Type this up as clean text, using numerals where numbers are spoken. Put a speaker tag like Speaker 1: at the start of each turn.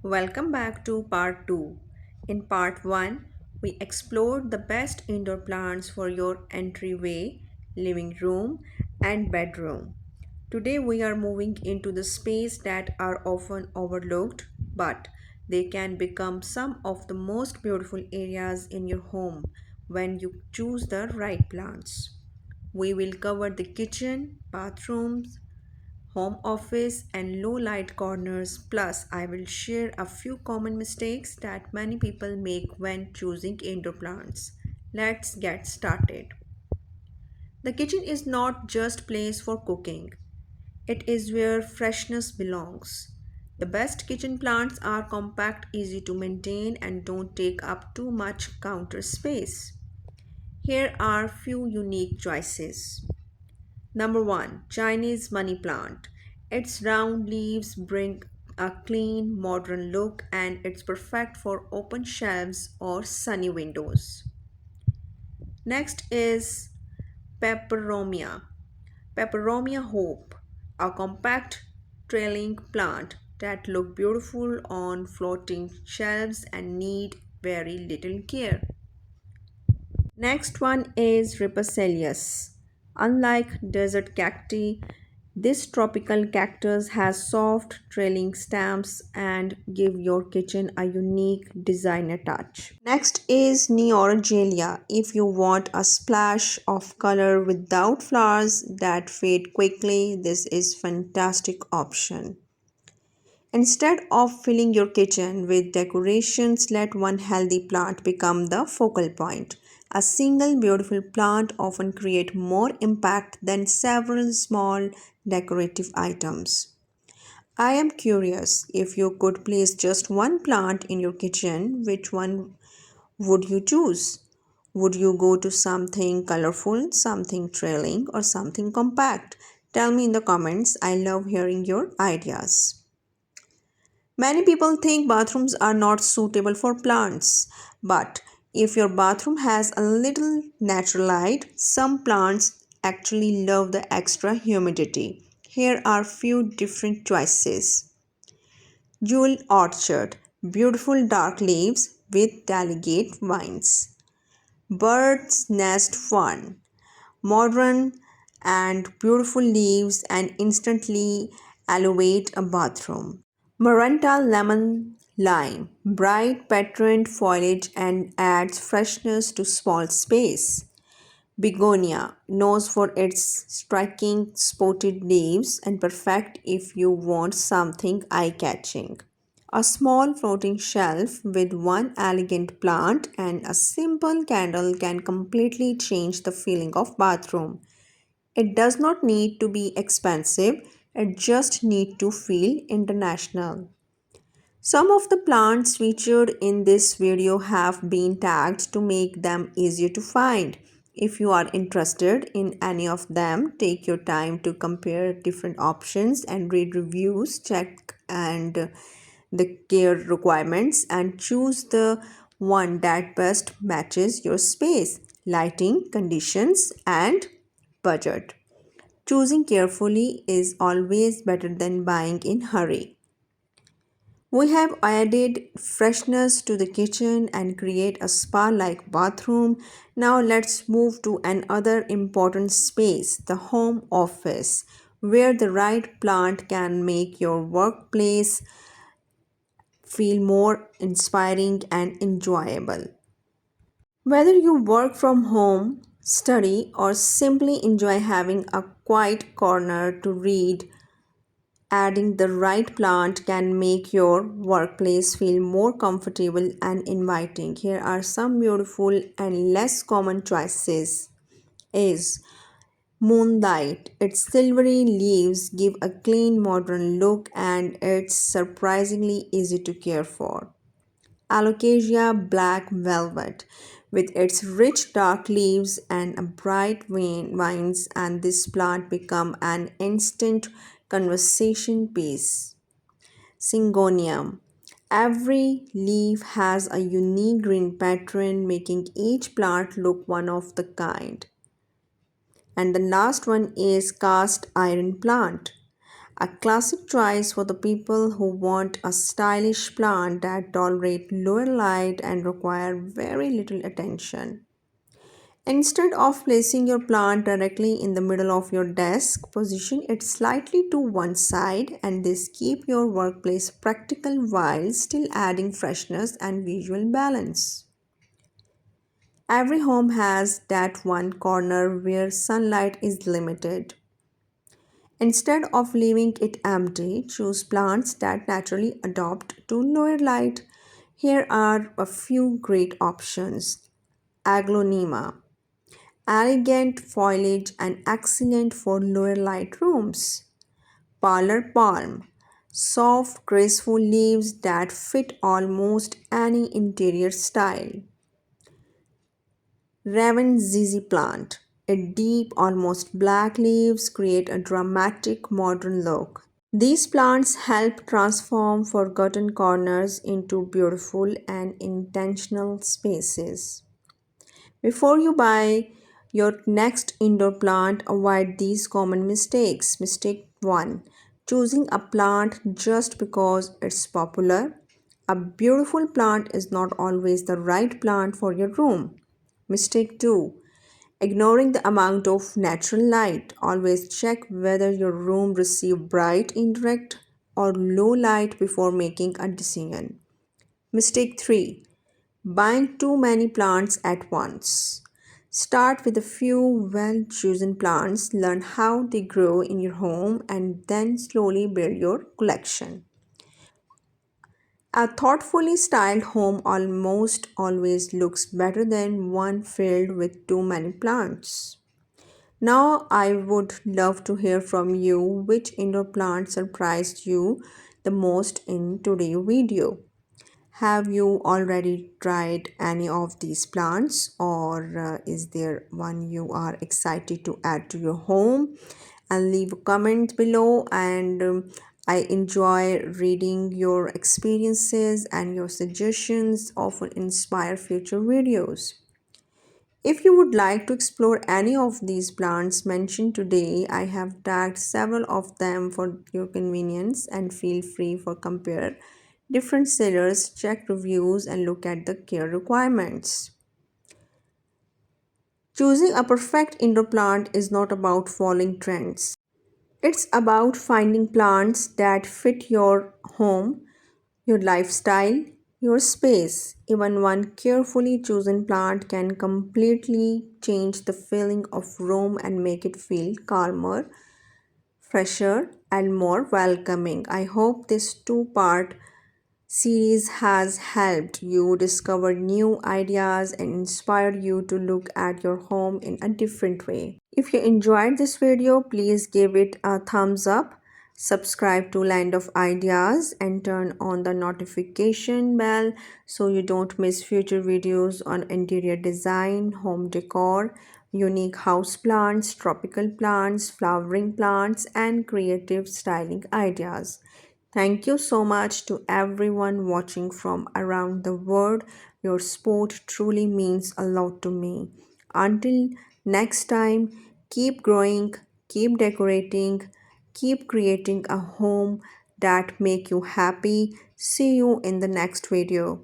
Speaker 1: Welcome back to part 2. In part 1, we explored the best indoor plants for your entryway, living room, and bedroom. Today, we are moving into the space that are often overlooked, but they can become some of the most beautiful areas in your home when you choose the right plants. We will cover the kitchen, bathrooms, home office, and low light corners. Plus, I will share a few common mistakes that many people make when choosing indoor plants. Let's get started. The kitchen is not just place for cooking. It is where freshness belongs. The best kitchen plants are compact, easy to maintain, and don't take up too much counter space. Here are few unique choices. Number 1, Chinese money plant. Its round leaves bring a clean, modern look and it's perfect for open shelves or sunny windows. Next is Peperomia. Peperomia Hope, a compact trailing plant that look beautiful on floating shelves and need very little care. Next one is Ripacelius. Unlike desert cacti, this tropical cactus has soft trailing stems and give your kitchen a unique designer touch. Next is Neorgelia. If you want a splash of color without flowers that fade quickly, this is fantastic option. Instead of filling your kitchen with decorations, let one healthy plant become the focal point. A single beautiful plant often creates more impact than several small decorative items. I am curious, if you could place just one plant in your kitchen, which one would you choose? Would you go to something colorful, something trailing, or something compact? Tell me in the comments. I love hearing your ideas. Many people think bathrooms are not suitable for plants, but if your bathroom has a little natural light, some plants actually love the extra humidity. Here are few different choices. Jewel orchard, beautiful dark leaves with delicate vines. Bird's nest fern, modern and beautiful leaves and instantly elevate a bathroom. Maranta lemon lime, bright patterned foliage and adds freshness to small space. Begonia, known for its striking spotted leaves and perfect if you want something eye-catching. A small floating shelf with one elegant plant and a simple candle can completely change the feeling of bathroom. It does not need to be expensive, it just need to feel international. Some of the plants featured in this video have been tagged to make them easier to find. If you are interested in any of them, take your time to compare different options and read reviews, check and the care requirements and choose the one that best matches your space, lighting, conditions and budget. Choosing carefully is always better than buying in hurry. We have added freshness to the kitchen and create a spa-like bathroom. Now let's move to another important space, the home office, where the right plant can make your workplace feel more inspiring and enjoyable. Whether you work from home, study, or simply enjoy having a quiet corner to read, adding the right plant can make your workplace feel more comfortable and inviting. Here are some beautiful and less common choices. Is Moonlight. Its silvery leaves give a clean modern look and it's surprisingly easy to care for. Alocasia black velvet with its rich dark leaves and bright vines and this plant become an instant conversation piece. Syngonium. Every leaf has a unique green pattern making each plant look one of the kind. And the last one is cast iron plant. A classic choice for the people who want a stylish plant that tolerate lower light and require very little attention. Instead of placing your plant directly in the middle of your desk, position it slightly to one side and this keep your workplace practical while still adding freshness and visual balance. Every home has that one corner where sunlight is limited. Instead of leaving it empty, choose plants that naturally adapt to lower light. Here are a few great options. Aglonema, elegant foliage and excellent for lower light rooms. Parlor palm, soft, graceful leaves that fit almost any interior style. Raven ZZ plant, its deep, almost black leaves create a dramatic modern look. These plants help transform forgotten corners into beautiful and intentional spaces. Before you buy your next indoor plant, avoid these common mistakes. Mistake 1: choosing a plant just because it's popular. A beautiful plant is not always the right plant for your room. Mistake 2: ignoring the amount of natural light. Always check whether your room receives bright indirect or low light before making a decision. Mistake 3: buying too many plants at once. Start with a few well chosen plants, learn how they grow in your home, and then slowly build your collection. A thoughtfully styled home almost always looks better than one filled with too many plants. Now, I would love to hear from you which indoor plant surprised you the most in today's video. Have you already tried any of these plants, or is there one you are excited to add to your home? And leave a comment below. And I enjoy reading your experiences and your suggestions often inspire future videos. If you would like to explore any of these plants mentioned today, I have tagged several of them for your convenience and feel free for compare different sellers, check reviews and look at the care requirements. Choosing a perfect indoor plant is not about following trends. It's about finding plants that fit your home, your lifestyle, your space. Even one carefully chosen plant can completely change the feeling of room and make it feel calmer, fresher, and more welcoming. I hope this two-part series has helped you discover new ideas and inspired you to look at your home in a different way. If you enjoyed this video, please give it a thumbs up, subscribe to Land of Ideas and turn on the notification bell so you don't miss future videos on interior design, home decor, unique house plants, tropical plants, flowering plants and creative styling ideas. Thank you so much to everyone watching from around the world. Your support truly means a lot to me. Until next time, keep growing, keep decorating, keep creating a home that make you happy. See you in the next video.